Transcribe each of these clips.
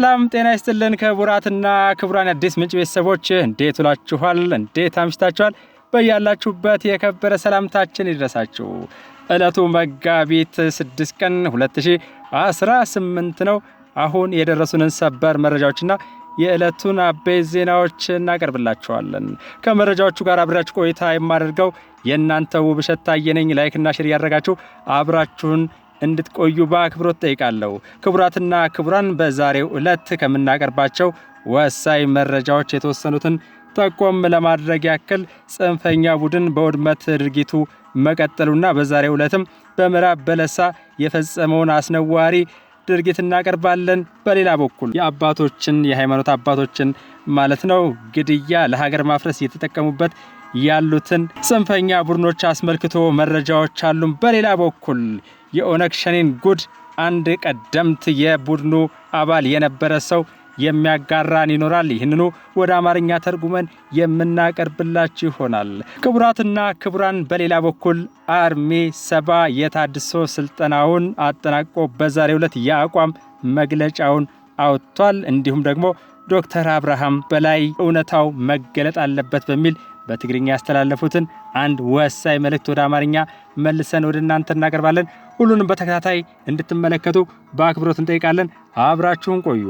ሰላም ጤና ይስጥልን ክቡራትና ክቡራን አዲስ ምንጭ ቤተሰቦች እንዴት ውላችኋል? እንዴት አምሽታችኋል? በያላችሁበት የከበረ ሰላምታችን ይድረሳችሁ። ዕለቱ መጋቢት 6 ቀን 2018 ነው። አሁን የደረሱንን ሰበር መረጃዎችና የዕለቱን አበይት ዜናዎች እናቀርብላችኋለን። ከመረጃዎቹ ጋር አብራችሁ ቆይታ የማደርገው የእናንተው ውብሸት ታየነኝ። ላይክና ሼር ያደረጋችሁ አብራችሁን እንድትቆዩ በአክብሮት ጠይቃለሁ። ክቡራትና ክቡራን በዛሬው ዕለት ከምናቀርባቸው ወሳኝ መረጃዎች የተወሰኑትን ጠቆም ለማድረግ ያክል ጽንፈኛ ቡድን በውድመት ድርጊቱ መቀጠሉና በዛሬው ዕለትም በምዕራብ በለሳ የፈጸመውን አስነዋሪ ድርጊት እናቀርባለን። በሌላ በኩል የሃይማኖት አባቶችን ማለት ነው ግድያ ለሀገር ማፍረስ እየተጠቀሙበት ያሉትን ጽንፈኛ ቡድኖች አስመልክቶ መረጃዎች አሉን። በሌላ በኩል የኦነግ ሸኔን ጉድ አንድ ቀደምት የቡድኑ አባል የነበረ ሰው የሚያጋራን ይኖራል። ይህንኑ ወደ አማርኛ ተርጉመን የምናቀርብላችሁ ይሆናል። ክቡራትና ክቡራን በሌላ በኩል አርሚ 70 የታድሶ ስልጠናውን አጠናቆ በዛሬው ዕለት የአቋም መግለጫውን አውጥቷል። እንዲሁም ደግሞ ዶክተር አብርሃም በላይ እውነታው መገለጥ አለበት በሚል በትግርኛ ያስተላለፉትን አንድ ወሳኝ መልእክት ወደ አማርኛ መልሰን ወደ እናንተ እናቀርባለን። ሁሉንም በተከታታይ እንድትመለከቱ በአክብሮት እንጠይቃለን። አብራችሁን ቆዩ።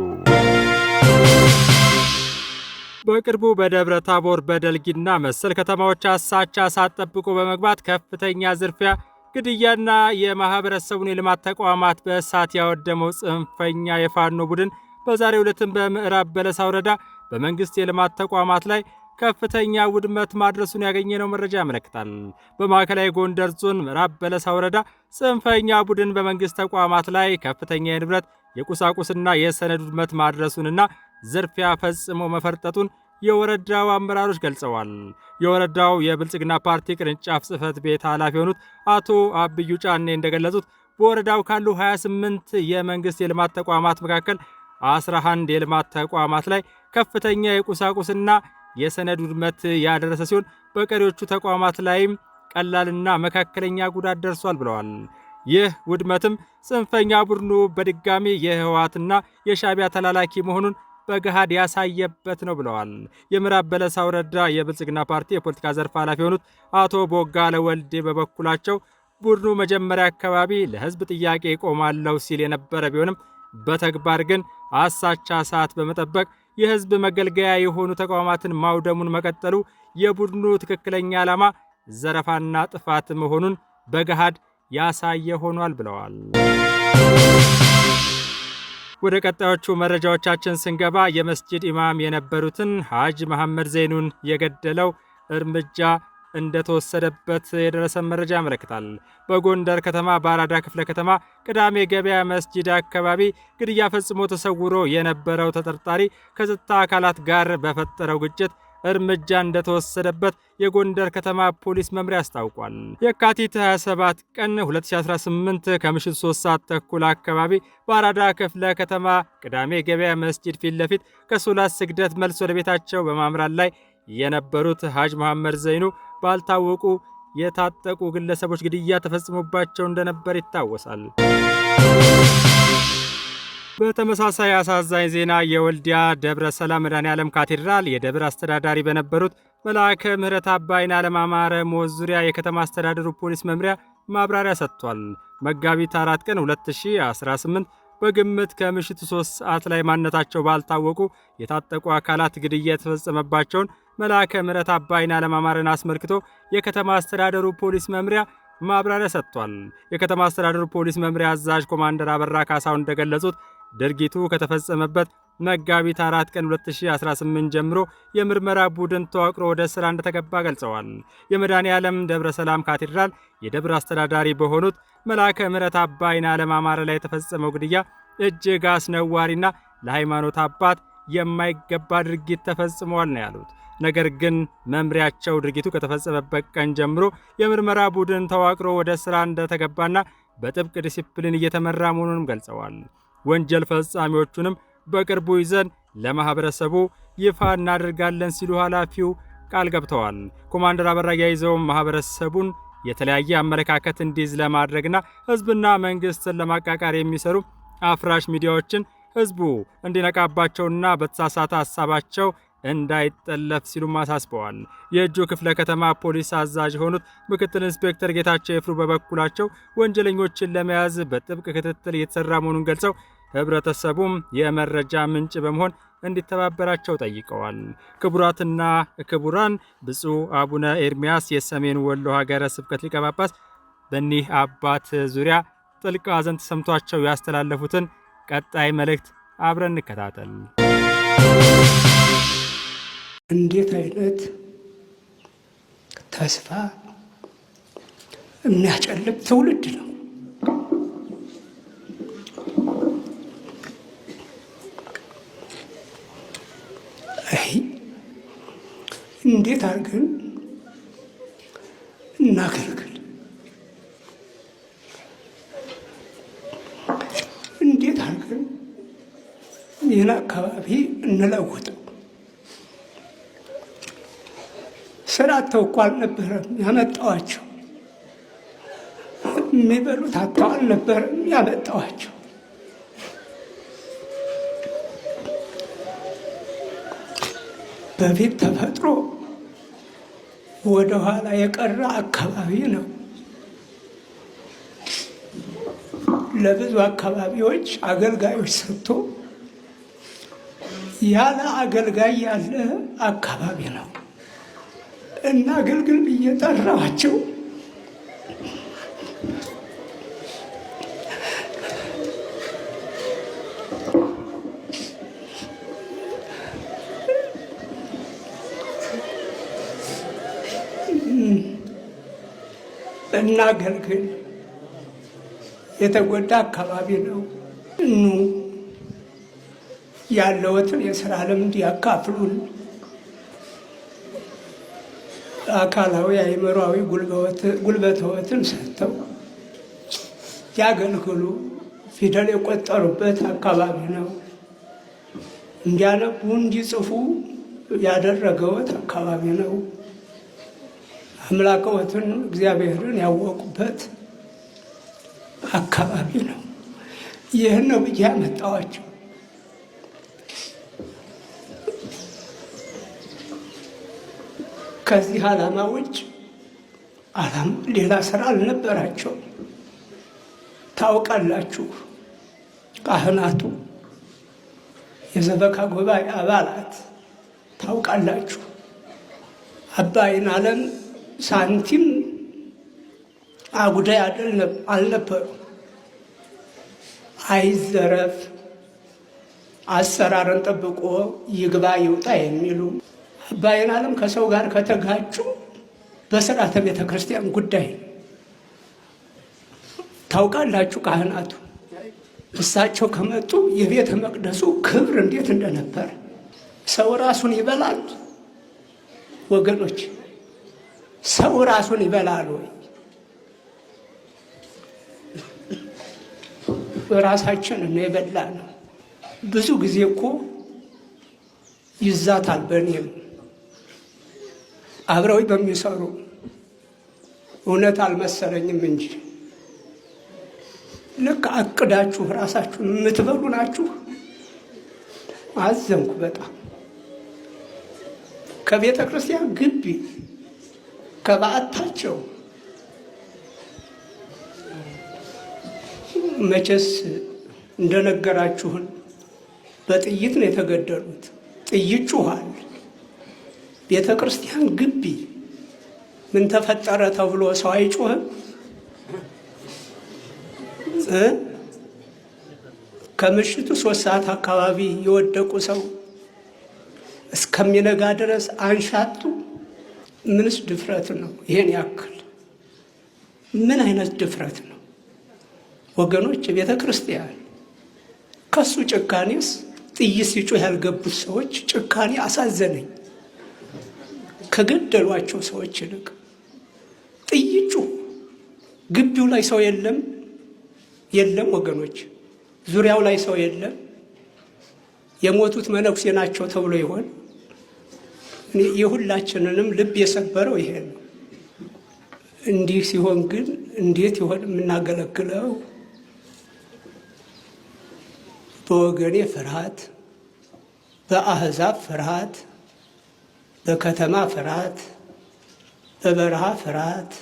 በቅርቡ በደብረ ታቦር በደልጊና መሰል ከተማዎች አሳቻ ሳትጠብቁ በመግባት ከፍተኛ ዝርፊያ፣ ግድያና የማህበረሰቡን የልማት ተቋማት በእሳት ያወደመው ጽንፈኛ የፋኖ ቡድን በዛሬው ዕለትም በምዕራብ በለሳ ወረዳ በመንግስት የልማት ተቋማት ላይ ከፍተኛ ውድመት ማድረሱን ያገኘነው መረጃ ያመለክታል። በማዕከላዊ ጎንደር ዞን ምዕራብ በለሳ ወረዳ ጽንፈኛ ቡድን በመንግስት ተቋማት ላይ ከፍተኛ የንብረት የቁሳቁስና የሰነድ ውድመት ማድረሱንና ዝርፊያ ፈጽሞ መፈርጠጡን የወረዳው አመራሮች ገልጸዋል። የወረዳው የብልጽግና ፓርቲ ቅርንጫፍ ጽህፈት ቤት ኃላፊ የሆኑት አቶ አብዩ ጫኔ እንደገለጹት በወረዳው ካሉ 28 የመንግስት የልማት ተቋማት መካከል 11 የልማት ተቋማት ላይ ከፍተኛ የቁሳቁስና የሰነድ ውድመት ያደረሰ ሲሆን በቀሪዎቹ ተቋማት ላይም ቀላልና መካከለኛ ጉዳት ደርሷል ብለዋል። ይህ ውድመትም ጽንፈኛ ቡድኑ በድጋሚ የህወሓትና የሻዕቢያ ተላላኪ መሆኑን በገሃድ ያሳየበት ነው ብለዋል። የምዕራብ በለሳ ወረዳ የብልጽግና ፓርቲ የፖለቲካ ዘርፍ ኃላፊ የሆኑት አቶ ቦጋለ ወልዴ በበኩላቸው ቡድኑ መጀመሪያ አካባቢ ለህዝብ ጥያቄ ቆማለሁ ሲል የነበረ ቢሆንም በተግባር ግን አሳቻ ሰዓት በመጠበቅ የህዝብ መገልገያ የሆኑ ተቋማትን ማውደሙን መቀጠሉ የቡድኑ ትክክለኛ ዓላማ ዘረፋና ጥፋት መሆኑን በገሃድ ያሳየ ሆኗል ብለዋል። ወደ ቀጣዮቹ መረጃዎቻችን ስንገባ የመስጂድ ኢማም የነበሩትን ሐጅ መሐመድ ዘይኑን የገደለው እርምጃ እንደተወሰደበት የደረሰ መረጃ ያመለክታል። በጎንደር ከተማ በአራዳ ክፍለ ከተማ ቅዳሜ ገበያ መስጂድ አካባቢ ግድያ ፈጽሞ ተሰውሮ የነበረው ተጠርጣሪ ከጸጥታ አካላት ጋር በፈጠረው ግጭት እርምጃ እንደተወሰደበት የጎንደር ከተማ ፖሊስ መምሪያ አስታውቋል። የካቲት 27 ቀን 2018 ከምሽቱ 3 ሰዓት ተኩል አካባቢ በአራዳ ክፍለ ከተማ ቅዳሜ ገበያ መስጂድ ፊት ለፊት ከሶላት ስግደት መልስ ወደ ቤታቸው በማምራት ላይ የነበሩት ሐጅ መሐመድ ዘይኑ ባልታወቁ የታጠቁ ግለሰቦች ግድያ ተፈጽሞባቸው እንደነበር ይታወሳል። በተመሳሳይ አሳዛኝ ዜና የወልዲያ ደብረ ሰላም መድኃኔዓለም ካቴድራል የደብር አስተዳዳሪ በነበሩት መልአከ ምህረት አባይን አለማማረ ሞት ዙሪያ የከተማ አስተዳደሩ ፖሊስ መምሪያ ማብራሪያ ሰጥቷል። መጋቢት 4 ቀን 2018 በግምት ከምሽቱ 3 ሰዓት ላይ ማንነታቸው ባልታወቁ የታጠቁ አካላት ግድያ የተፈጸመባቸውን መልአከ ምህረት አባይን አለማማረን አስመልክቶ የከተማ አስተዳደሩ ፖሊስ መምሪያ ማብራሪያ ሰጥቷል። የከተማ አስተዳደሩ ፖሊስ መምሪያ አዛዥ ኮማንደር አበራ ካሳው እንደገለጹት ድርጊቱ ከተፈጸመበት መጋቢት 4 ቀን 2018 ጀምሮ የምርመራ ቡድን ተዋቅሮ ወደ ስራ እንደተገባ ገልጸዋል። የመድኃኔዓለም ደብረ ሰላም ካቴድራል የደብር አስተዳዳሪ በሆኑት መልአከ ምህረት አባይን አለማማረ ላይ የተፈጸመው ግድያ እጅግ አስነዋሪና ለሃይማኖት አባት የማይገባ ድርጊት ተፈጽሟል ነው ያሉት። ነገር ግን መምሪያቸው ድርጊቱ ከተፈጸመበት ቀን ጀምሮ የምርመራ ቡድን ተዋቅሮ ወደ ስራ እንደተገባና በጥብቅ ዲሲፕሊን እየተመራ መሆኑንም ገልጸዋል። ወንጀል ፈጻሚዎቹንም በቅርቡ ይዘን ለማህበረሰቡ ይፋ እናደርጋለን ሲሉ ኃላፊው ቃል ገብተዋል። ኮማንደር አበራ ያይዘውም ማህበረሰቡን የተለያየ አመለካከት እንዲይዝ ለማድረግና ህዝብና መንግስትን ለማቃቃር የሚሰሩ አፍራሽ ሚዲያዎችን ህዝቡ እንዲነቃባቸውና በተሳሳተ ሀሳባቸው እንዳይጠለፍ ሲሉም አሳስበዋል። የእጁ ክፍለ ከተማ ፖሊስ አዛዥ የሆኑት ምክትል ኢንስፔክተር ጌታቸው ይፍሩ በበኩላቸው ወንጀለኞችን ለመያዝ በጥብቅ ክትትል እየተሰራ መሆኑን ገልጸው ህብረተሰቡም የመረጃ ምንጭ በመሆን እንዲተባበራቸው ጠይቀዋል። ክቡራትና ክቡራን፣ ብፁዕ አቡነ ኤርሚያስ የሰሜን ወሎ ሀገረ ስብከት ሊቀ ጳጳስ በእኒህ አባት ዙሪያ ጥልቅ ሐዘን ተሰምቷቸው ያስተላለፉትን ቀጣይ መልእክት አብረን እንከታተል። እንዴት አይነት ተስፋ የሚያጨልም ትውልድ ነው! እንዴት አድርገን እናገልግል? እንዴት አድርገን ይህን አካባቢ እንለውጠው? ስራ አጥተው እኮ አልነበረም ያመጣዋቸው። የሚበሉት አጥተው አልነበረም ያመጣዋቸው። በፊት ተፈጥሮ ወደ ኋላ የቀረ አካባቢ ነው። ለብዙ አካባቢዎች አገልጋዮች ሰጥቶ ያለ አገልጋይ ያለ አካባቢ ነው እና አገልግል ብዬ ጠራኋቸው። እናገልግል። የተጎዳ አካባቢ ነው። ኑ ያለዎትን የስራ ልምድ ያካፍሉን። አካላዊ አእምሯዊ ጉልበትዎትን ሰጥተው ያገልግሉ። ፊደል የቆጠሩበት አካባቢ ነው። እንዲያነቡ እንዲጽፉ ያደረገዎት አካባቢ ነው። አምላክዎትን እግዚአብሔርን ያወቁበት አካባቢ ነው። ይህን ነው ብዬ ያመጣኋቸው። ከዚህ ዓላማ ውጭ ሌላ ስራ አልነበራቸው። ታውቃላችሁ፣ ካህናቱ፣ የሰበካ ጉባኤ አባላት ታውቃላችሁ፣ አባ ይናለም ሳንቲም አጉዳይ አልነበሩ። አይዘረፍ፣ አሰራርን ጠብቆ ይግባ ይውጣ የሚሉ አባ ይናለም ከሰው ጋር ከተጋጩ በስርዓተ ቤተ ክርስቲያን ጉዳይ ታውቃላችሁ። ካህናቱ እሳቸው ከመጡ የቤተ መቅደሱ ክብር እንዴት እንደነበር። ሰው ራሱን ይበላል ወገኖች? ሰው ራሱን ይበላል ወይ? ራሳችን ነው የበላ ነው። ብዙ ጊዜ እኮ ይዛታል። በእኔም አብረው በሚሰሩ እውነት አልመሰለኝም እንጂ ልክ አቅዳችሁ ራሳችሁን የምትበሉ ናችሁ። አዘንኩ በጣም። ከቤተ ክርስቲያን ግቢ ከበዓታቸው መቼስ እንደነገራችሁን በጥይት ነው የተገደሉት። ጥይት ጩኋል። ቤተ ክርስቲያን ግቢ ምን ተፈጠረ ተብሎ ሰው አይጮህም? ከምሽቱ 3 ሰዓት አካባቢ የወደቁ ሰው እስከሚነጋ ድረስ አንሻጡ። ምንስ ድፍረት ነው? ይሄን ያክል ምን አይነት ድፍረት ነው ወገኖች? ቤተ ክርስቲያን ከሱ ጭካኔስ ጥይት ሲጮህ ያልገቡት ሰዎች ጭካኔ አሳዘነኝ። ከገደሏቸው ሰዎች ይልቅ ጥይት ጩህ። ግቢው ላይ ሰው የለም ወገኖች፣ ዙሪያው ላይ ሰው የለም። የሞቱት መነኩሴ ናቸው ተብሎ ይሆን? የሁላችንንም ልብ የሰበረው ይሄ ነው። እንዲህ ሲሆን ግን እንዴት ይሆን የምናገለግለው? በወገኔ ፍርሃት፣ በአህዛብ ፍርሃት፣ በከተማ ፍርሃት፣ በበረሃ ፍርሃት፣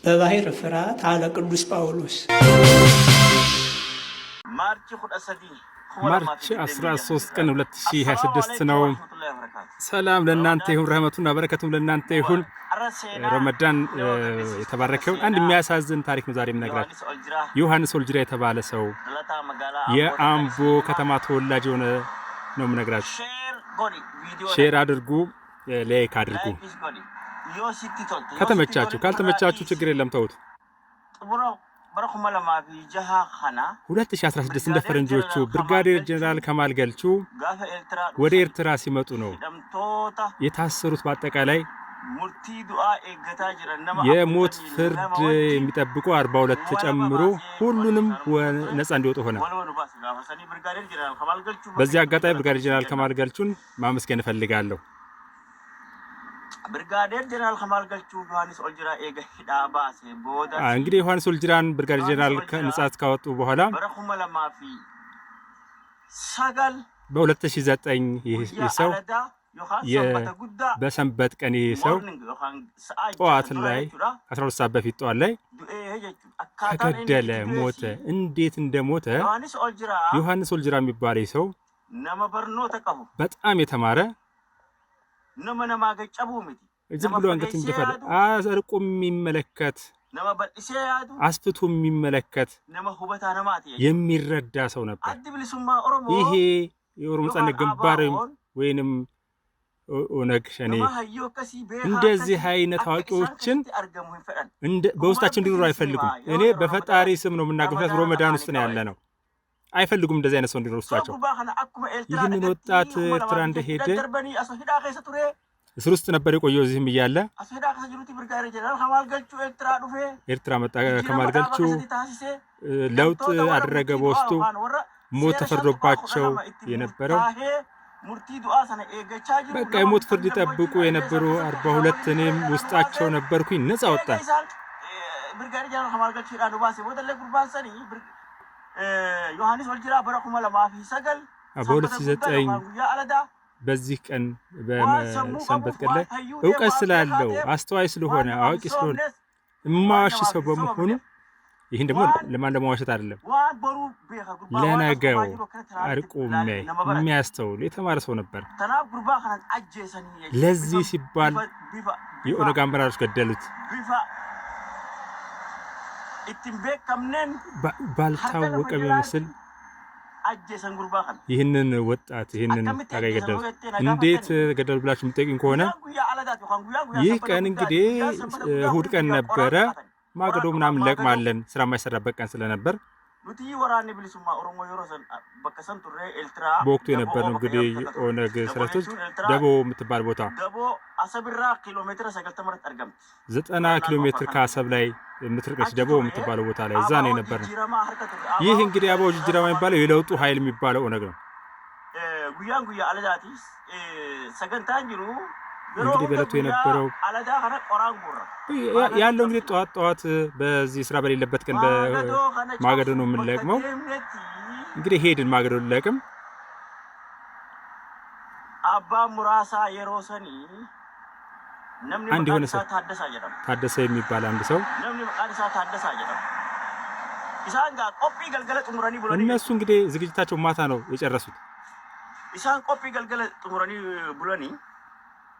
በባህር ፍርሃት አለ ቅዱስ ጳውሎስ። ማርች 13 ቀን 2026 ነው። ሰላም ለእናንተ ይሁን፣ ረህመቱና በረከቱም ለእናንተ ይሁን። ረመዳን የተባረከውን አንድ የሚያሳዝን ታሪክ ነው ዛሬ የምነግራችሁ። ዮሐንስ ወልጅራ የተባለ ሰው የአምቦ ከተማ ተወላጅ የሆነ ነው የምነግራችሁ። ሼር አድርጉ፣ ላይክ አድርጉ ከተመቻችሁ። ካልተመቻችሁ ችግር የለም ተውት። 2016 እንደ ፈረንጆቹ ብርጋዴር ጀነራል ከማል ገልቹ ወደ ኤርትራ ሲመጡ ነው የታሰሩት። በአጠቃላይ የሞት ፍርድ የሚጠብቁ 42 ጨምሮ ሁሉንም ነፃ እንዲወጡ ሆነ። በዚህ አጋጣሚ ብርጋዴር ጀነራል ከማል ገልቹን ማመስገን እፈልጋለሁ። ብርጋዴር ጀነራል ከማል ገልቹ ዮሐንስ ወልጅራ ኤገ ሂዳ ባሴ ቦዳ እንግዲህ ዮሐንስ ወልጅራን ብርጋዴር ጀነራል ከነጻት ካወጡ በኋላ በ2009 ይህ ሰው በሰንበት ቀን ይህ ሰው ጠዋት ላይ 12 ሰዓት በፊት ጠዋት ላይ ተገደለ፣ ሞተ። እንዴት እንደሞተ ዮሐንስ ወልጅራ የሚባለው ሰው በጣም የተማረ ዝም ብሎ አንገት እንደፈለ አርቆ የሚመለከት አስፍቶ የሚመለከት የሚረዳ ሰው ነበር። ይሄ የኦሮሞ ነጻነት ግንባር ወይንም ኦነግ ሸኔ እንደዚህ አይነት አዋቂዎችን በውስጣችን እንዲኖሩ አይፈልጉም። እኔ በፈጣሪ ስም ነው የምናገርበት። ረመዳን ውስጥ ነው ያለ ነው። አይፈልጉም እንደዚህ አይነት ሰው እንዲኖር ውስጣቸው። ይህንን ወጣት ኤርትራ እንደሄደ እስር ውስጥ ነበር የቆየው። እዚህም እያለ ኤርትራ መጣ። ከማል ገልቹ ለውጥ አደረገ በውስጡ። ሞት ተፈርዶባቸው የነበረው በቃ የሞት ፍርድ ይጠብቁ የነበሩ 42 እኔም ውስጣቸው ነበርኩኝ። ነፃ ወጣ። ዮሐንስ ወልጅራ በረኩመ ለማፊ ሰገል በ2009 በዚህ ቀን በሰንበት ቀን ላይ እውቀት ስላለው አስተዋይ ስለሆነ አዋቂ ስለሆነ የማዋሽ ሰው በመሆኑ ይህን ደግሞ ለማን ለማዋሸት አይደለም፣ ለነገው አርቆ የሚያስተውል የተማረ ሰው ነበር። ለዚህ ሲባል የኦነግ አመራሮች ገደሉት። ባልታወቀ በሚመስል ይህንን ወጣት ይህንን ታጋይ ገደሉት። እንዴት ገደሉ ብላችሁ የምትጠይቁኝ ከሆነ ይህ ቀን እንግዲህ እሁድ ቀን ነበረ። ማገዶ ምናምን ለቅማለን ስራ የማይሰራበት ቀን ስለነበር በወቅቱ የነበረው እንግዲህ ኦነግ ሰራዊቶች ደቦ የምትባል ቦታ 90 ኪሎ ሜትር ከአሰብ ላይ የምትርቀች ደቦ የምትባለው ቦታ ላይ እዛ ነው የነበረው። ይህ እንግዲህ አባው ጅጅራ የሚባለው የለውጡ ኃይል የሚባለው ኦነግ ነው። እንግዲህ በለቱ የነበረው ያለው እንግዲህ ጠዋት በዚህ ስራ በሌለበት ቀን በማገዶ ነው የምንለቅመው። እንግዲህ ሄድን ማገዶ ልለቅም። አባ ሙራሳ የሮሰኒ አንድ የሆነ ሰው ታደሰ የሚባል አንድ ሰው እነሱ እንግዲህ ዝግጅታቸው ማታ ነው የጨረሱት።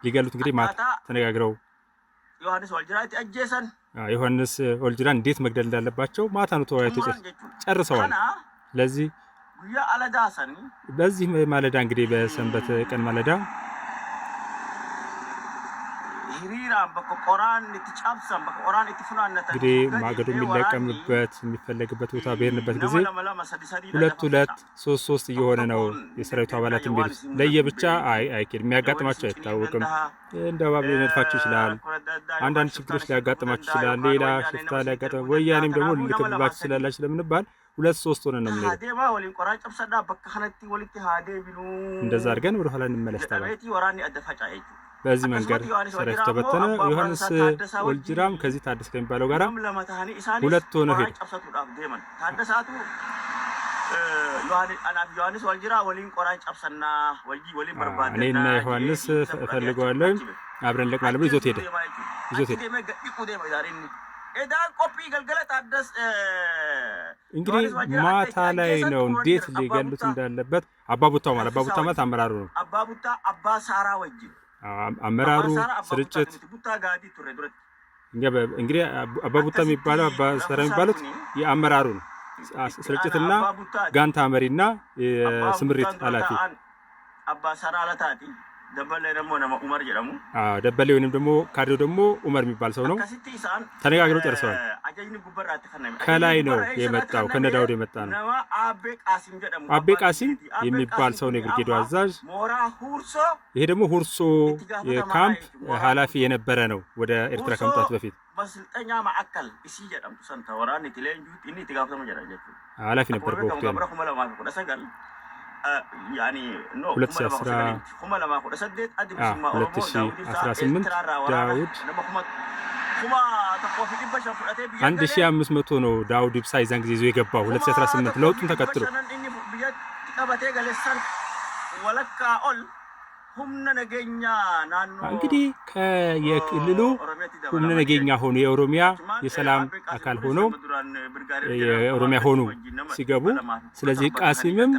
ሊገሉት እንግዲህ ማታ ተነጋግረው ዮሐንስ ወልጅራ እንዴት መግደል እንዳለባቸው ማታ ነው ተወያይተው ጨርሰዋል። ስለዚህ በዚህ ማለዳ እንግዲህ በሰንበት ቀን ማለዳ እንግዲህ ማገዶ የሚለቀምበት የሚፈለግበት ቦታ በሄድንበት ጊዜ 2 3 እየሆነ ነው የሰራዊቱ አባላት የሚሉት። ለየብቻ አይኬድም። የሚያጋጥማቸው አይታወቅም። እንደ ባብ ሊነድፋችሁ ይችላል። አንዳንድ ችግሮች ሊያጋጥማችሁ ይችላል። ሌላ ሽፍታ ሊያጋጥማችሁ ወያኔም ደግሞ ልክብባችሁ ስላላችሁ ስለምንባል 2 3 ሆነ ነው የምንሄደው። እንደዛ አድርገን ወደ ኋላ እንመለስ ተባለ። በዚህ መንገድ ሰራዊቱ ተበተነ። ዮሐንስ ወልጅራም ከዚህ ታደሰ ከሚባለው ጋራ 2 ሆነው ሄዱ። ዮሐንስ ወልጅራ ወሊን ቆራጭ አብሰና ወሊን በርባደና እኔና ዮሐንስ ፈልገዋለሁ አብረን ለቅማል ብሎ ይዞት ሄደ ኤዳን ኮፒ ገልገለ ታደስ እንግዲህ ማታ ላይ ነው እንዴት ሊገሉት እንዳለበት አባቡታው ማለት አመራሩ ነው። አባቡታ አባሳራ ወጅ አመራሩ ስርጭት እንግዲህ አባቡታ የሚባለው አባሳራ የሚባሉት የአመራሩ ነው። ስርጭትና ጋንታ መሪና የስምሪት ኃላፊ አባሳራ አለታቲ ደበሌ ደግሞ ነው ዑመር ጀረሙ ደበሌ ወይንም ደግሞ ካድሬው ደግሞ ዑመር የሚባል ሰው ነው። ተነጋግረው ጨርሰዋል። ከላይ ነው የመጣው ከነ ዳውድ የመጣ ነው። አቤ ቃሲም የሚባል ሰው ነው የብርጌዱ አዛዥ። ይሄ ደግሞ ሁርሶ የካምፕ ኃላፊ የነበረ ነው ወደ ኤርትራ ከመምጣቱ በፊት በስልጠኛ ማዕከል እሺ ጀደም ተሰንተ ወራን ኢትሌንጁ ኢኒ ተጋፍተው መጀራጀት ኃላፊ ነበር በወቅቱ ያኒ ኖ 2018 ዳውድ 1500 ነው ዳውድ ኢብሳ ይዛን ጊዜ ይዞ የገባው 2018 ለውጡን ተከትሎ እንግዲህ ከየክልሉ ሁምነ ነገኛ ሆኖ የኦሮሚያ የሰላም አካል ሆኖ የኦሮሚያ ሆኖ ሲገቡ ስለዚህ ቃሲምም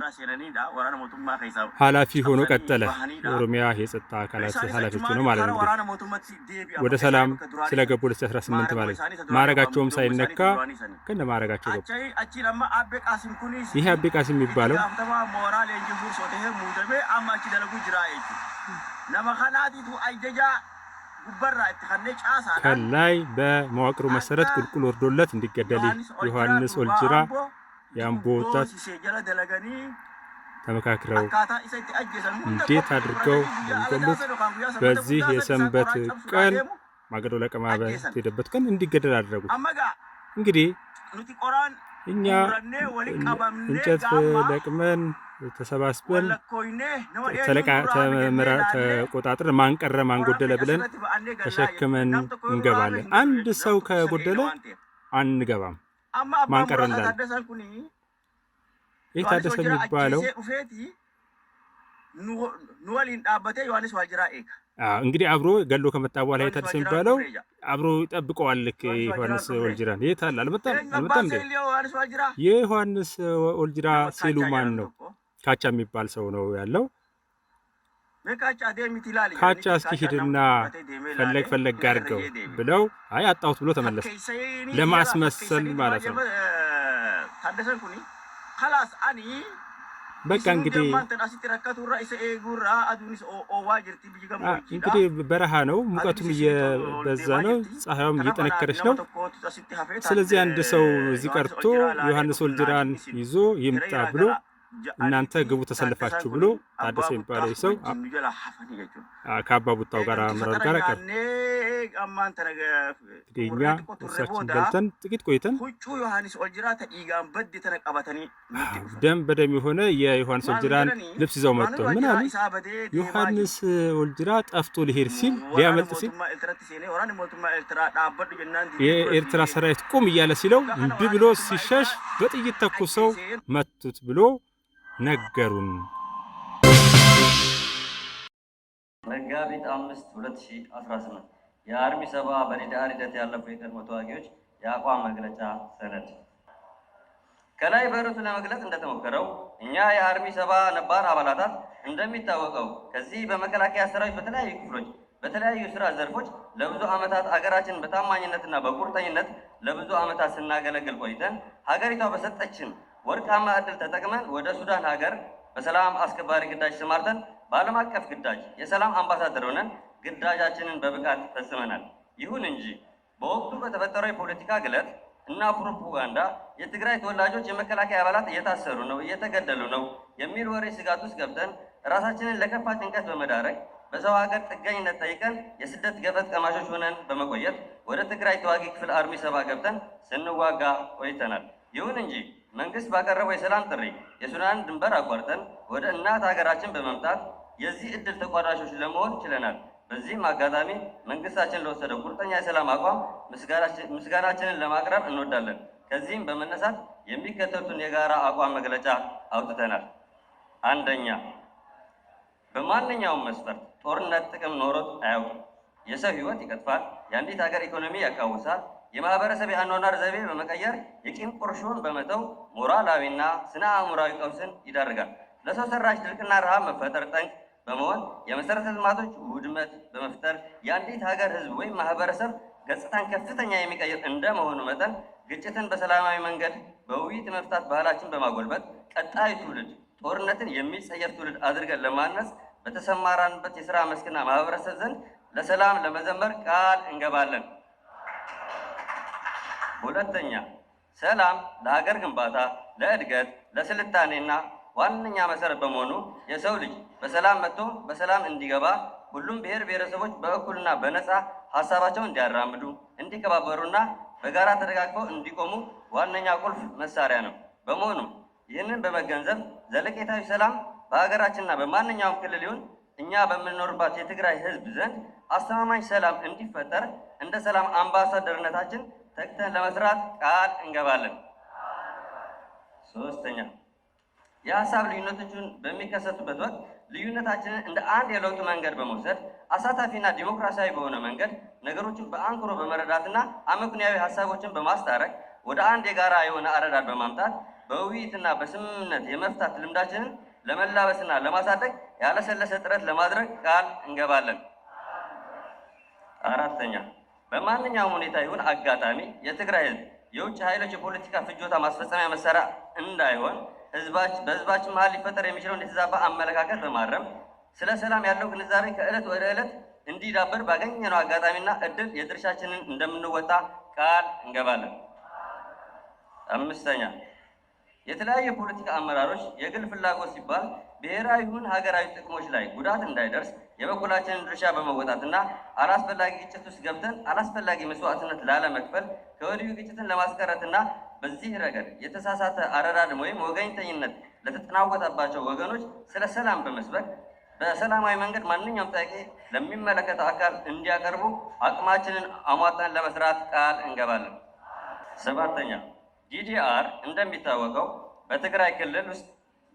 ኃላፊ ሆኖ ቀጠለ። የኦሮሚያ የጸጥታ አካላት ኃላፊዎች ነው ማለት ነው። ወደ ሰላም ስለገቡ 2018 ማለት ማረጋቸውም ሳይነካ ከነ ማረጋቸው ገቡ። ይሄ አቤ ቃሲም የሚባለው ከላይ በመዋቅሩ መሰረት ቁልቁል ወርዶለት እንዲገደል ዮሐንስ ወልጅራ የአምቦ ወጣት ተመካክረው እንዴት አድርገው እንደሚገሉት በዚህ የሰንበት ቀን ማገዶ ለቀማ በተሄደበት ቀን እንዲገደል አደረጉት። እንግዲህ እኛ እንጨት ለቅመን ተሰባስበን ተቆጣጥረን ማን ቀረ ማን ጎደለ ብለን ተሸክመን እንገባለን። አንድ ሰው ከጎደለ አንገባም። ማን ቀረ እንዳለ ይህ ታደሰ የሚባለው እንግዲህ አብሮ ገሎ ከመጣ በኋላ የታደሰ የሚባለው አብሮ ይጠብቀዋል። ልክ ዮሐንስ ወልጅራን የት አለ? አልመጣም እንዴ? የዮሐንስ ወልጅራ ሴሉ ማን ነው? ካቻ የሚባል ሰው ነው ያለው። ካቻ እስኪ ሂድና ፈለግ አድርገው ብለው አይ አጣሁት ብሎ ተመለሰ። ለማስመሰል ማለት ነው። በቃ እንግዲህ በረሃ ነው፣ ሙቀቱም እየበዛ ነው፣ ፀሐዩም እየጠነከረች ነው። ስለዚህ አንድ ሰው እዚህ ቀርቶ ዮሐንስ ወልጅራን ይዞ ይምጣ ብሎ እናንተ ግቡ ተሰልፋችሁ ብሎ ታደሰ የሚባለው ሰው ከአባቡታው ጋር አመራር ጋር ቀር እኛ እርሳችን ገልተን ጥቂት ቆይተን ደም በደም የሆነ የዮሐንስ ወልጅራን ልብስ ይዘው መጥቶ ምን አሉ? ዮሐንስ ወልጅራ ጠፍቶ ሊሄድ ሲል ሊያመልጥ ሲል የኤርትራ ሰራዊት ቁም እያለ ሲለው እምቢ ብሎ ሲሸሽ በጥይት ተኩሰው መቱት ብሎ ነገሩን። መጋቢት 5 2018 የአርሚ 70 በዲዳር ሂደት ያለፉ የቀድሞ ተዋጊዎች የአቋም መግለጫ ሰነድ። ከላይ በርዕሱ ለመግለጽ እንደተሞከረው እኛ የአርሚ 70 ነባር አባላታት እንደሚታወቀው ከዚህ በመከላከያ ሰራዊት በተለያዩ ክፍሎች በተለያዩ ስራ ዘርፎች ለብዙ ዓመታት አገራችን በታማኝነትና በቁርጠኝነት ለብዙ ዓመታት ስናገለግል ቆይተን ሀገሪቷ በሰጠችን ወርቃማ ዕድል ተጠቅመን ወደ ሱዳን ሀገር በሰላም አስከባሪ ግዳጅ ተሰማርተን በዓለም አቀፍ ግዳጅ የሰላም አምባሳደር ሆነን ግዳጃችንን በብቃት ፈጽመናል። ይሁን እንጂ በወቅቱ በተፈጠረው የፖለቲካ ግለት እና ፕሮፓጋንዳ የትግራይ ተወላጆች የመከላከያ አባላት እየታሰሩ ነው፣ እየተገደሉ ነው የሚል ወሬ ስጋት ውስጥ ገብተን ራሳችንን ለከፋ ጭንቀት በመዳረግ በሰው ሀገር ጥገኝነት ጠይቀን የስደት ገፈት ቀማሾች ሆነን በመቆየት ወደ ትግራይ ተዋጊ ክፍል አርሚ 70 ገብተን ስንዋጋ ቆይተናል። ይሁን እንጂ መንግስት ባቀረበው የሰላም ጥሪ የሱዳን ድንበር አቋርጠን ወደ እናት ሀገራችን በመምጣት የዚህ እድል ተቋዳሾች ለመሆን ችለናል። በዚህም አጋጣሚ መንግስታችን ለወሰደው ቁርጠኛ የሰላም አቋም ምስጋናችንን ለማቅረብ እንወዳለን። ከዚህም በመነሳት የሚከተሉትን የጋራ አቋም መግለጫ አውጥተናል። አንደኛ፣ በማንኛውም መስፈርት ጦርነት ጥቅም ኖሮት አያውቅም። የሰው ሕይወት ይቀጥፋል፣ የአንዲት ሀገር ኢኮኖሚ ያቃውሳል። የማህበረሰብ የአኗኗር ዘይቤ በመቀየር የቂም ቁርሾን በመተው ሞራላዊና ስነ አእምሯዊ ቀውስን ይዳርጋል። ለሰው ሰራሽ ድርቅና ረሃብ መፈጠር ጠንቅ በመሆን የመሰረተ ልማቶች ውድመት በመፍጠር የአንዲት ሀገር ህዝብ ወይም ማህበረሰብ ገጽታን ከፍተኛ የሚቀይር እንደመሆኑ መጠን ግጭትን በሰላማዊ መንገድ በውይይት መፍታት ባህላችን በማጎልበት ቀጣይ ትውልድ ጦርነትን የሚጸየፍ ትውልድ አድርገን ለማነጽ በተሰማራንበት የሥራ መስክና ማህበረሰብ ዘንድ ለሰላም ለመዘመር ቃል እንገባለን። ሁለተኛ፣ ሰላም ለሀገር ግንባታ፣ ለእድገት፣ ለስልጣኔና ዋነኛ መሰረት በመሆኑ የሰው ልጅ በሰላም መጥቶ በሰላም እንዲገባ ሁሉም ብሔር ብሔረሰቦች በእኩልና በነፃ ሀሳባቸውን እንዲያራምዱ፣ እንዲከባበሩና በጋራ ተደጋግፈው እንዲቆሙ ዋነኛ ቁልፍ መሳሪያ ነው። በመሆኑም ይህንን በመገንዘብ ዘለቄታዊ ሰላም በሀገራችንና በማንኛውም ክልል ይሁን እኛ በምንኖርባት የትግራይ ህዝብ ዘንድ አስተማማኝ ሰላም እንዲፈጠር እንደ ሰላም አምባሳደርነታችን ተግተን ለመስራት ቃል እንገባለን። ሶስተኛ፣ የሀሳብ ልዩነቶችን በሚከሰቱበት ወቅት ልዩነታችንን እንደ አንድ የለውጥ መንገድ በመውሰድ አሳታፊና ዲሞክራሲያዊ በሆነ መንገድ ነገሮችን በአንክሮ በመረዳትና አመክንያዊ ሀሳቦችን በማስታረቅ ወደ አንድ የጋራ የሆነ አረዳድ በማምጣት በውይይትና በስምምነት የመፍታት ልምዳችንን ለመላበስና ለማሳደግ ያለሰለሰ ጥረት ለማድረግ ቃል እንገባለን። አራተኛ፣ በማንኛውም ሁኔታ ይሁን አጋጣሚ የትግራይ ህዝብ የውጭ ኃይሎች የፖለቲካ ፍጆታ ማስፈጸሚያ መሳሪያ እንዳይሆን በህዝባችን መሀል ሊፈጠር የሚችለውን የተዛባ አመለካከት በማረም ስለ ሰላም ያለው ግንዛቤ ከዕለት ወደ ዕለት እንዲዳበር ባገኘነው አጋጣሚና እድል የድርሻችንን እንደምንወጣ ቃል እንገባለን። አምስተኛ፣ የተለያዩ የፖለቲካ አመራሮች የግል ፍላጎት ሲባል ብሔራዊ ይሁን ሀገራዊ ጥቅሞች ላይ ጉዳት እንዳይደርስ የበኩላችንን ድርሻ በመወጣትና አላስፈላጊ ግጭት ውስጥ ገብተን አላስፈላጊ መስዋዕትነት ላለመክፈል ከወዲሁ ግጭትን ለማስቀረትና በዚህ ረገድ የተሳሳተ አረዳድም ወይም ወገኝተኝነት ለተጠናወተባቸው ወገኖች ስለ ሰላም በመስበክ በሰላማዊ መንገድ ማንኛውም ጥያቄ ለሚመለከተው አካል እንዲያቀርቡ አቅማችንን አሟጠን ለመስራት ቃል እንገባለን። ሰባተኛ፣ ዲዲአር እንደሚታወቀው በትግራይ ክልል ውስጥ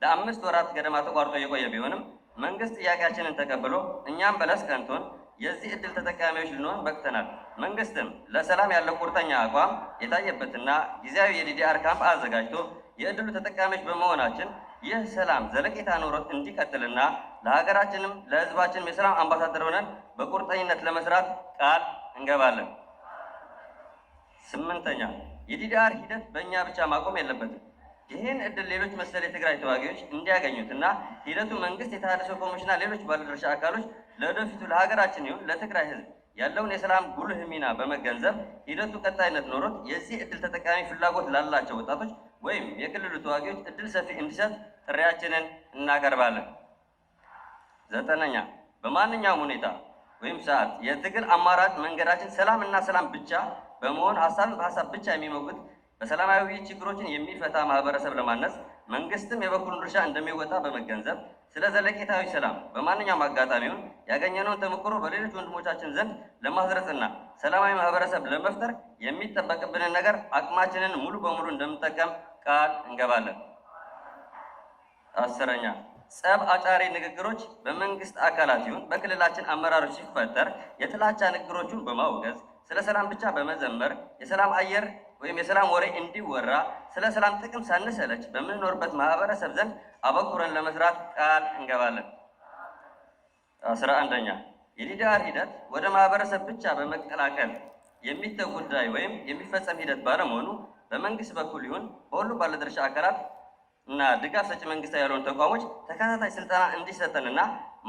ለ5 ወራት ገደማ ተቋርጦ የቆየ ቢሆንም መንግስት ጥያቄያችንን ተቀብሎ እኛም በለስ ቀንቶን የዚህ እድል ተጠቃሚዎች ልንሆን በቅተናል። መንግስትም ለሰላም ያለው ቁርጠኛ አቋም የታየበትና ጊዜያዊ የዲዲአር ካምፕ አዘጋጅቶ የእድሉ ተጠቃሚዎች በመሆናችን ይህ ሰላም ዘለቄታ ኖሮት እንዲቀጥልና ለሀገራችንም ለህዝባችንም የሰላም አምባሳደር ሆነን በቁርጠኝነት ለመስራት ቃል እንገባለን። ስምንተኛ፣ የዲዲአር ሂደት በእኛ ብቻ ማቆም የለበትም። ይህን እድል ሌሎች መሰል የትግራይ ተዋጊዎች እንዲያገኙትና ሂደቱ መንግስት፣ የተሃድሶ ኮሚሽንና ሌሎች ባለድርሻ አካሎች ለወደፊቱ ለሀገራችን ይሁን ለትግራይ ህዝብ ያለውን የሰላም ጉልህ ሚና በመገንዘብ ሂደቱ ቀጣይነት ኖሮት የዚህ እድል ተጠቃሚ ፍላጎት ላላቸው ወጣቶች ወይም የክልሉ ተዋጊዎች እድል ሰፊ እንዲሰጥ ጥሪያችንን እናቀርባለን። ዘጠነኛ፣ በማንኛውም ሁኔታ ወይም ሰዓት የትግል አማራጭ መንገዳችን ሰላም እና ሰላም ብቻ በመሆን ሀሳብን በሀሳብ ብቻ የሚሞግት በሰላማዊ ችግሮችን የሚፈታ ማህበረሰብ ለማነጽ መንግስትም የበኩሉን ድርሻ እንደሚወጣ በመገንዘብ ስለ ዘለቄታዊ ሰላም በማንኛውም አጋጣሚውን ያገኘነውን ተሞክሮ በሌሎች ወንድሞቻችን ዘንድ ለማስረጽና ሰላማዊ ማህበረሰብ ለመፍጠር የሚጠበቅብንን ነገር አቅማችንን ሙሉ በሙሉ እንደምንጠቀም ቃል እንገባለን። አስረኛ፣ ጸብ አጫሪ ንግግሮች በመንግስት አካላት ይሁን በክልላችን አመራሮች ሲፈጠር የጥላቻ ንግግሮቹን በማውገዝ ስለ ሰላም ብቻ በመዘመር የሰላም አየር ወይም የሰላም ወሬ እንዲወራ ስለ ሰላም ጥቅም ሳንሰለች በምንኖርበት ማህበረሰብ ዘንድ አበክረን ለመስራት ቃል እንገባለን። 11ኛ፣ የዲዲአር ሂደት ወደ ማህበረሰብ ብቻ በመቀላቀል የሚተው ጉዳይ ወይም የሚፈጸም ሂደት ባለመሆኑ በመንግስት በኩል ይሁን በሁሉም ባለድርሻ አካላት እና ድጋፍ ሰጪ መንግስታዊ ያልሆኑ ተቋሞች ተከታታይ ስልጠና እንዲሰጠንና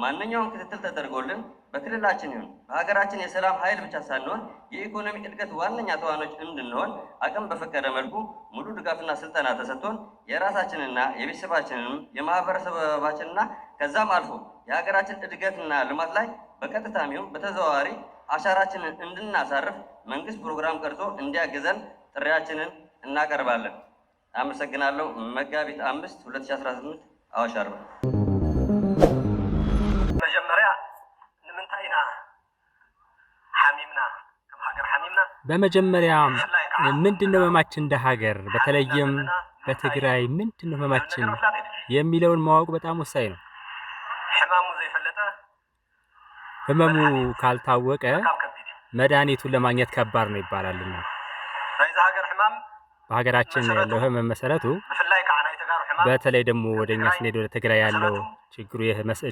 ማንኛውም ክትትል ተደርጎልን በክልላችን ይሁን በሀገራችን የሰላም ኃይል ብቻ ሳንሆን የኢኮኖሚ እድገት ዋነኛ ተዋናዮች እንድንሆን አቅም በፈቀደ መልኩ ሙሉ ድጋፍና ስልጠና ተሰጥቶን የራሳችንና የቤተሰባችንንም የማህበረሰባችንና ከዛም አልፎ የሀገራችን እድገትና ልማት ላይ በቀጥታም ይሁን በተዘዋዋሪ አሻራችንን እንድናሳርፍ መንግስት ፕሮግራም ቀርጾ እንዲያግዘን ጥሪያችንን እናቀርባለን። አመሰግናለሁ። መጋቢት 5 2018 አዋሽ አርባ። መጀመሪያ ንምንታይና ሐሚምና ከም ሀገር ሐሚምና በመጀመሪያ ምንድነው ህመማችን እንደ ሀገር በተለይም በትግራይ ምንድነው ህመማችን የሚለውን ማወቅ በጣም ወሳኝ ነው። ህመሙ ካልታወቀ መድኃኒቱን ለማግኘት ከባድ ነው ይባላልና በሀገራችን ያለው ህመም መሰረቱ በተለይ ደግሞ ወደኛ ስንሄድ ወደ ትግራይ ያለው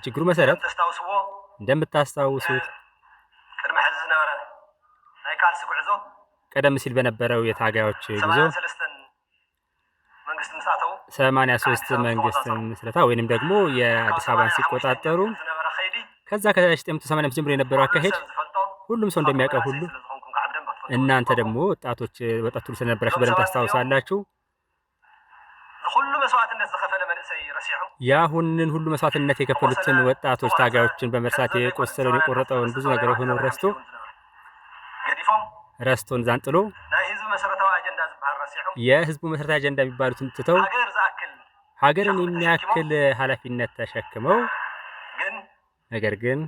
ችግሩ መሰረት እንደምታስታውሱት ቀደም ሲል በነበረው የታጋዮች ጉዞ 83 መንግስት ምስረታ ወይንም ደግሞ የአዲስ አበባን ሲቆጣጠሩ ከዛ ከ1985 ጀምሮ የነበረው አካሄድ ሁሉም ሰው እንደሚያውቀው ሁሉ እናንተ ደግሞ ወጣቶች ሁሉ ስለነበራችሁ በደንብ ታስታውሳላችሁ። ያሁንን ሁሉ መስዋዕትነት የከፈሉትን ወጣቶች ታጋዮችን በመርሳት የቆሰለውን የቆረጠውን ብዙ ነገር ሆኖ ረስቶን ዛንጥሎ የህዝቡ መሰረታዊ አጀንዳ የሚባሉትን ትተው ሀገርን የሚያክል ኃላፊነት ተሸክመው ነገር ግን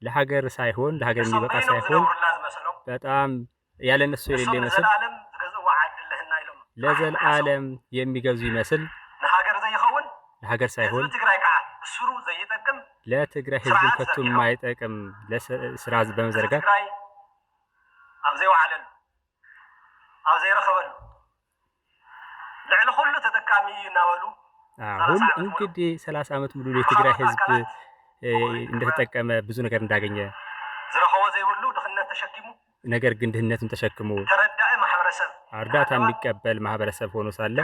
ለሀገር ሳይሆን ለሀገር የሚበቃ ሳይሆን በጣም ያለ እነሱ የሌለ ይመስል ለዘላለም የሚገዙ ይመስል ለሀገር ሳይሆን ለትግራይ ህዝብ ከቶ የማይጠቅም ለስራ በመዘርጋት አሁን እንግዲህ 30 ዓመት ሙሉ የትግራይ ህዝብ እንደተጠቀመ ብዙ ነገር እንዳገኘ ነገር ግን ድህነቱን ተሸክሞ እርዳታ የሚቀበል ማህበረሰብ ሆኖ ሳለ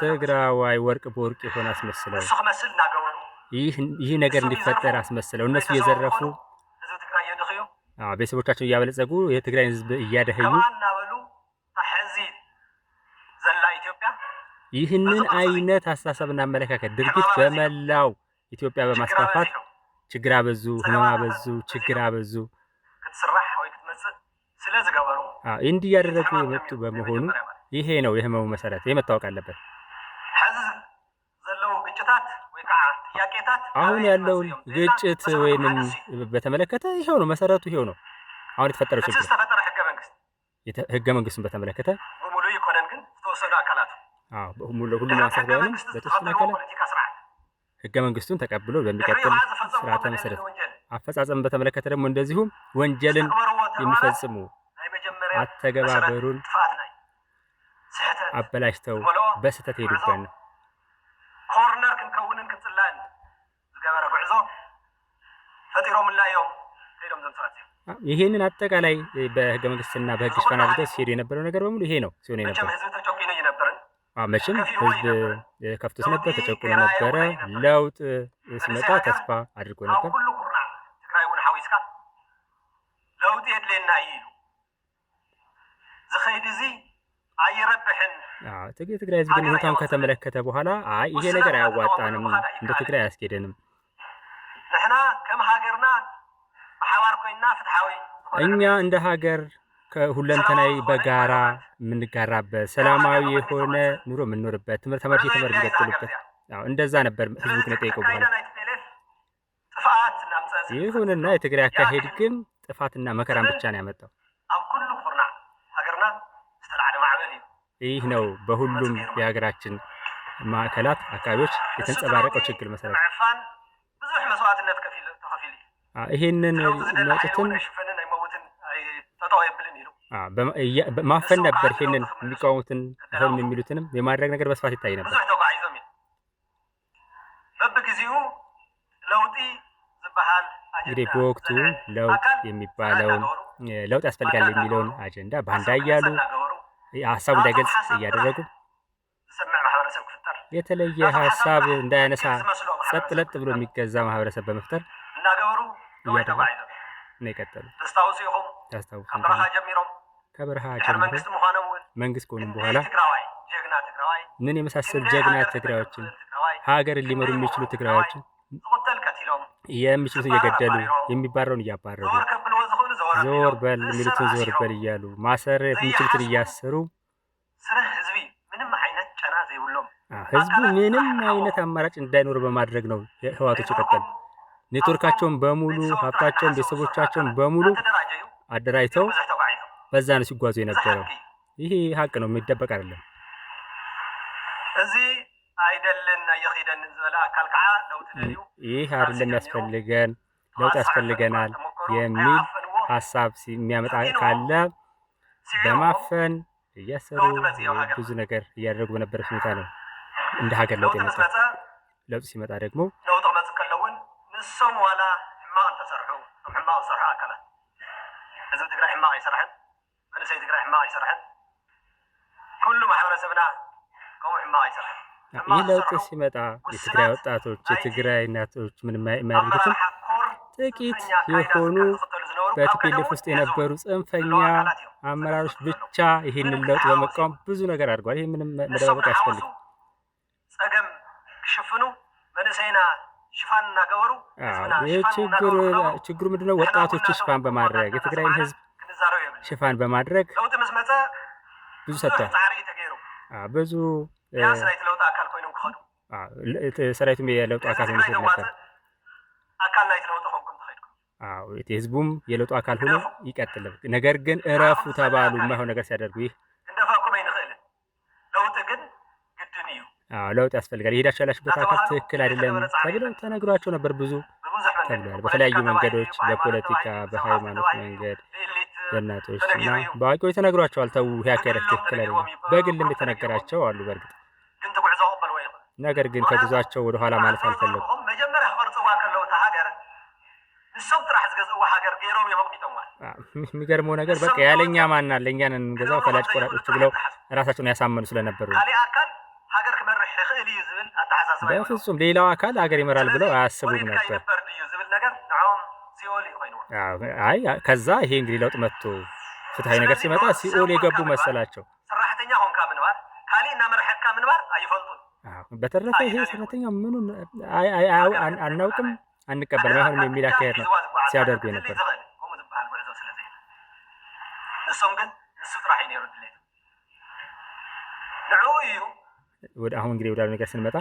ትግራዋይ ወርቅ በወርቅ የሆነ አስመስለው ይህ ነገር እንዲፈጠር አስመስለው እነሱ እየዘረፉ ቤተሰቦቻቸውን እያበለጸጉ የትግራይን ህዝብ እያደኸዩ ይህንን አይነት አስተሳሰብና አመለካከት ድርጊት በመላው ኢትዮጵያ በማስፋፋት ችግር አበዙ፣ ህመም አበዙ፣ ችግር አበዙ። እንዲህ ያደረጉ የመጡ በመሆኑ ይሄ ነው የህመሙ መሰረት። ይሄ መታወቅ አለበት። አሁን ያለውን ግጭት ወይንም በተመለከተ ይሄው ነው መሰረቱ፣ ይሄው ነው አሁን የተፈጠረው ችግር። ህገ መንግስቱን በተመለከተ ሁሉም ማንሳት ባይሆንም በተወሰነ አካላት ህገ መንግስቱን ተቀብሎ በሚቀጥል ስርዓተ መሰረት አፈጻጸም በተመለከተ ደግሞ እንደዚሁም ወንጀልን የሚፈጽሙ አተገባበሩን አበላሽተው በስህተት ሄዱብን ኮርነር ክንከውንን ክንጽላን ዝገበረ ጉዕዞ ፈጢሮም ላዮም ሄዶም ዘምሳት ይሄንን አጠቃላይ በህገ መንግስትና በህግ ሽፋን አድርገው ሲሄዱ የነበረው ነገር በሙሉ ይሄ ነው ሲሆን የነበረው። መቼም ህዝብ ከፍቶት ነበር፣ ተጨቁኖ ነበረ። ለውጥ ሲመጣ ተስፋ አድርጎ ነበር። ለውጥ የድለና ይሉ ዝኸይድ እዚ አይረብሕን ትግራይ ህዝብ ግን ሁኔታውን ከተመለከተ በኋላ አይ ይሄ ነገር አያዋጣንም፣ እንደ ትግራይ አያስኬደንም፣ ንሕና ከም ሀገርና በሐዋር ኮይና ፍትሐዊ እኛ እንደ ሀገር ከሁለንተናዊ በጋራ የምንጋራበት ሰላማዊ የሆነ ኑሮ የምንኖርበት ትምህርት ተመርቶ የተመር የሚቀጥሉበት እንደዛ ነበር ህዝቡ ግን የጠየቀው። በኋላ ይሁንና የትግራይ አካሄድ ግን ጥፋትና መከራን ብቻ ነው ያመጣው። ይህ ነው በሁሉም የሀገራችን ማዕከላት አካባቢዎች የተንጸባረቀው ችግር መሰረት። ይሄንን ነጥትን ማፈን ነበር። ይሄንን የሚቃወሙትን አሁን የሚሉትንም የማድረግ ነገር በስፋት ይታይ ነበር። እንግዲህ በወቅቱ ለውጥ የሚባለውን ለውጥ ያስፈልጋል የሚለውን አጀንዳ ባንዳ እያሉ ሀሳቡ እንዳይገልጽ እያደረጉ የተለየ ሀሳብ እንዳያነሳ ጸጥ ለጥ ብሎ የሚገዛ ማህበረሰብ በመፍጠር እያደረጉ ነው የቀጠሉ። ታስታውሱ ከበረሃ ጀምሮ መንግስት ከሆኑም በኋላ ምን የመሳሰሉ ጀግና ትግራዮችን ሀገርን ሊመሩ የሚችሉ ትግራዮችን የሚችሉትን እየገደሉ የሚባረውን እያባረሩ ዞር በል የሚሉትን ዞር በል እያሉ ማሰር የሚችሉትን እያሰሩ ህዝቡ ምንም አይነት አማራጭ እንዳይኖር በማድረግ ነው ህዋቶች የቀጠሉ። ኔትወርካቸውን በሙሉ ሀብታቸውን፣ ቤተሰቦቻቸውን በሙሉ አደራጅተው በዛ ነው ሲጓዙ የነበረው። ይሄ ሀቅ ነው፣ የሚደበቅ አይደለም። ይህ አይደለም ያስፈልገን ለውጥ ያስፈልገናል የሚል ሀሳብ የሚያመጣ ካለ በማፈን እያሰሩ ብዙ ነገር እያደረጉ በነበረ ሁኔታ ነው እንደ ሀገር ለውጥ የመጣ። ለውጥ ሲመጣ ደግሞ ንሶም ዋላ ሕማቅ ተሰርሑ ሕማቅ ዝሰርሑ አካላት ህዝቢ ትግራይ ሕማቅ አይሰርሕን፣ መንእሰይ ትግራይ ሕማቅ አይሰርሕን፣ ኩሉ ማሕበረሰብና ከምኡ ሕማቅ አይሰርሕን። ይህ ለውጥ ሲመጣ የትግራይ ወጣቶች የትግራይ እናቶች ምንም የማያደርጉትም ጥቂት የሆኑ በቲፒኤልኤፍ ውስጥ የነበሩ ጽንፈኛ አመራሮች ብቻ ይህንን ለውጥ በመቃወም ብዙ ነገር አድርጓል። ይህ ምንም መደባበቅ አያስፈልግም። ጸገም ክሽፍኑ መንእሰይና ሽፋን እናገበሩ። ይህ ችግሩ ምንድነው? ወጣቶች ሽፋን በማድረግ የትግራይን ህዝብ ሽፋን በማድረግ ብዙ ሰጥቷል። ብዙ ሰራዊቱም የለውጡ አካል ሆኖ ሲል ነበር። የህዝቡም የለውጡ አካል ሆኖ ይቀጥል። ነገር ግን እረፉ ተባሉ የማይሆን ነገር ሲያደርጉ ይህ ለውጥ ያስፈልጋል። የሄዳችሁ ያላችሁበት አካል ትክክል አይደለም ተብለው ተነግሯቸው ነበር። ብዙ ተብሏል። በተለያዩ መንገዶች በፖለቲካ በሃይማኖት መንገድ በእናቶች እና በአዋቂዎች ተነግሯቸዋል። ተው ይሄ አካሄድ ትክክል አይደለም። በግልም የተነገራቸው አሉ። በእርግጥ ነገር ግን ከጉዟቸው ወደ ኋላ ማለት አልፈለጉም። የሚገርመው ነገር በቃ ያለኛ ማን አለ እኛን እንገዛው ፈላጭ ቆራጮች ብለው ራሳቸውን ያሳመኑ ስለነበሩ በፍጹም ሌላው አካል ሀገር ይመራል ብለው አያስቡም ነበር። አይ ከዛ ይሄ እንግዲህ ለውጥ መጥቶ ፍትሃዊ ነገር ሲመጣ ሲኦል የገቡ መሰላቸው። በተረፈ ይሄ ሰራተኛ ምኑን አናውቅም አንቀበልም አይሆንም የሚል አካሄድ ነው ሲያደርጉ የነበር። ወደ አሁን እንግዲህ ወደ ነገር ስንመጣ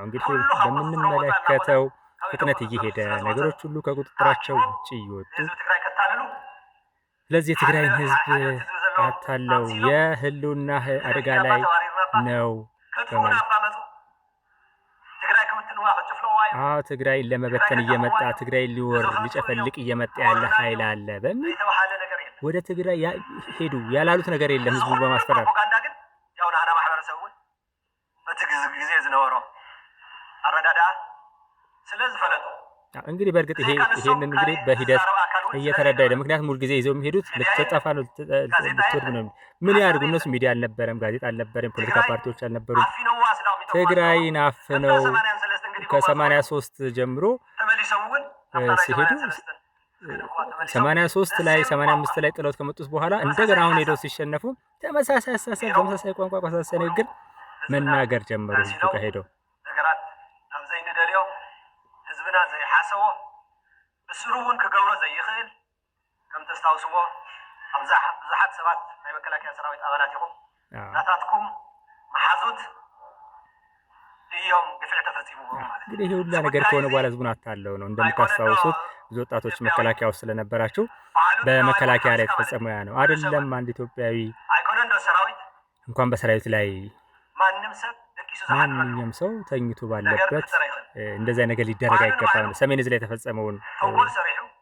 እንግዲህ በምንመለከተው ፍጥነት እየሄደ ነገሮች ሁሉ ከቁጥጥራቸው ውጭ እየወጡ ስለዚህ የትግራይን ህዝብ አታለው የህልውና አደጋ ላይ ነው በማለት ትግራይን ለመበተን እየመጣ ትግራይን ሊወር ሊጨፈልቅ እየመጣ ያለ ኃይል አለ በሚል ወደ ትግራይ ሄዱ። ያላሉት ነገር የለም። ህዝቡ በማስፈራራት እንግዲህ በእርግጥ ይሄንን እንግዲህ በሂደት እየተረዳ ሄደ። ምክንያቱም ሁል ጊዜ ይዘው የሚሄዱት ልትጠፋ ነው ልትወድ ነው። ምን ያድርጉ እነሱ? ሚዲያ አልነበረም፣ ጋዜጣ አልነበረም፣ ፖለቲካ ፓርቲዎች አልነበሩም። ትግራይን አፍነው ከ83 ጀምሮ ሲሄዱ 83 ላይ 85 ላይ ጥለውት ከመጡት በኋላ እንደገና አሁን ሄደው ሲሸነፉ ተመሳሳይ አስተሳሰብ ተመሳሳይ ቋንቋ ተመሳሳይ ንግግር መናገር ጀመሩ። ህዝቡ ከሄደው ህዝብና ዘይሓሰቦ ብስሩውን ክገብሮ ዘይኽእል ከም ተስታውስዎ ብዙሓት ሰባት ናይ መከላከያ ሰራዊት አባላት ይኹም ናታትኩም መሓዙት እዮም ግፍዕ ተፈፂሙዎ ማለት እንግዲህ ይሄ ሁላ ነገር ከሆነ በኋላ ህዝቡን አታለው ነው። እንደምታስታውሱት ብዙ ወጣቶች መከላከያ ውስጥ ስለነበራችሁ በመከላከያ ላይ የተፈጸመው ያ ነው አይደለም። አንድ ኢትዮጵያዊ እንኳን በሰራዊት ላይ ማንኛውም ሰው ተኝቶ ባለበት እንደዛ ነገር ሊደረግ አይገባም። ሰሜን ዕዝ ላይ የተፈጸመውን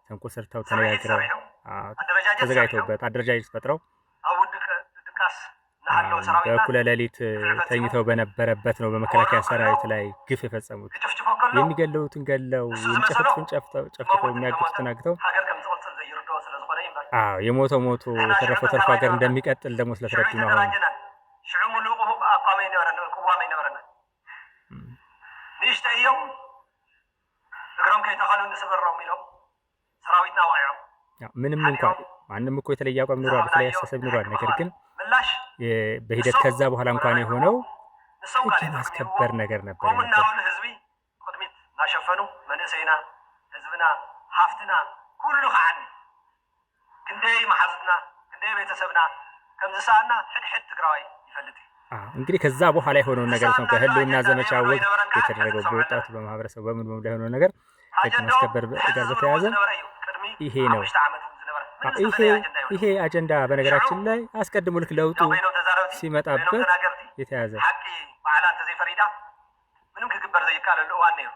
ተንኮል ሰርተው ተነጋግረው ተዘጋጅተውበት አደረጃጀት ፈጥረው በእኩለ ሌሊት ተኝተው በነበረበት ነው በመከላከያ ሰራዊት ላይ ግፍ የፈጸሙት። የሚገለውትን ገለው የሚጨፍጡትን ጨፍጥፈው የሚያግቱትን አግተው የሞተው ሞቶ የተረፈው ተርፎ ሀገር እንደሚቀጥል ደግሞ ስለተረዱ ነው። አሁን ምንም እንኳን ማንም እኮ የተለየ አቋም ኖሯል፣ የተለየ አስተሳሰብ ኖሯል። ነገር ግን በሂደት ከዛ በኋላ እንኳን የሆነው ህግ የማስከበር ነገር ነበር። ናሸፈኑ መንእሰይና ህዝብና ሃፍትና ኩሉ ኸዓኒ ክንደይ ማሓዝትና ክንደይ ቤተሰብና ከምዝሳና ሕድሕድ ትግራዋይ ይፈልጥ። እንግዲህ ከዛ በኋላ የሆነውን ነገር ነው ከህልውና ዘመቻ ወቅት የተደረገው በወጣቱ በማህበረሰቡ በምን ላይ የሆነው ነገር ህግ ማስከበር ጋር በተያያዘ ይሄ ነው። ይሄ አጀንዳ በነገራችን ላይ አስቀድሞ ልክ ለውጡ ሲመጣበት የተያዘ حق بعلا انت زي فريده ምንም ክግበር ዘይካለሉ ዋን ነው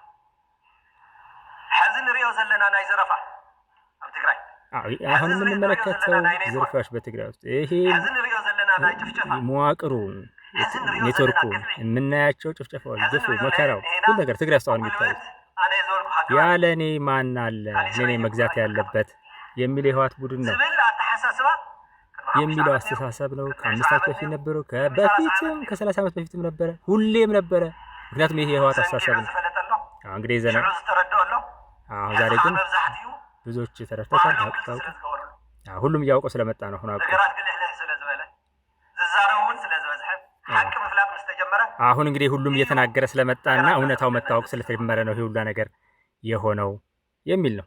ሐዘን ሪዮ ዘለና ናይ ዘረፋ ኣብ ትግራይ አሁን የምንመለከተው ዝርፋሽ በትግራይ ውስጥ ይሄ መዋቅሩ ኔትወርኩ የምናያቸው ጭፍጨፋዎች ግፉ መከራው ሁሉ ነገር ትግራይ ውስጥ አሁን የሚታየው ያለኔ ማን አለ እኔ መግዛት ያለበት የሚል የህወሓት ቡድን ነው የሚለው አስተሳሰብ ነው። ከ5 ዓመት በፊት ነበረው ከበፊትም ከ30 ዓመት በፊትም ነበረ ሁሌም ነበረ። ምክንያቱም ይሄ የህወሓት አስተሳሰብ ነው። እንግዲህ ዘና ዛሬ ግን ብዙዎች ተረድተዋል። ሁሉም እያወቀው ስለመጣ ነው። አሁን እንግዲህ ሁሉም እየተናገረ ስለመጣና እውነታው መታወቅ ስለተጀመረ ነው ይሄ ሁሉ ነገር የሆነው የሚል ነው።